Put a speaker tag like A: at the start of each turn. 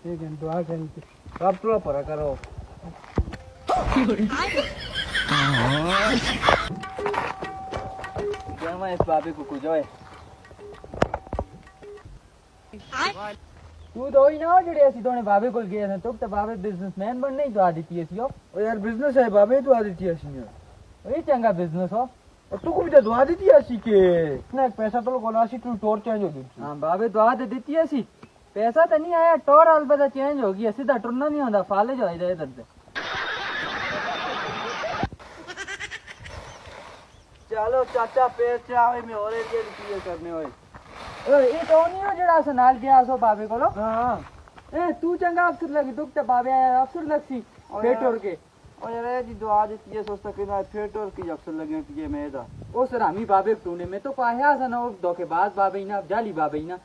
A: ठीक है दुआ करेंगे अब थोड़ा परा करो मैं इस बाबे को कुछ है तू तो ही ना हो जुड़े सी तोने बाबे को गए थे तो बाबे बिजनेसमैन बनने ही तो आदित्य सी हो ओ यार बिजनेस है बाबे तो आदित्य सी है वही चंगा बिजनेस हो और तू को भी तो आदित्य सी के इतना पैसा तो बोला सी तू टोर चेंज हो गई हां बाबे तो आदित्य सी पैसा तो नहीं आया टोर अलबत्ता चेंज हो गई सीधा टुरना नहीं होता फाले जो इधर इधर से चलो चाचा पैसे आवे में और एरिया रिसीव करने होए ये तो नहीं हो जड़ा सनाल गया सो बाबे को लो हां ए तू चंगा अफसर लगी तू तो बाबे आया अफसर लगसी फेटोर के और यार जी दुआ देती है सोचता कि ना फेटोर की अफसर लगे कि ये मैं दा ओ सर हमी बाबे टूने में तो पाया सा ना वो धोखेबाज बाबे ना जाली बाबे ना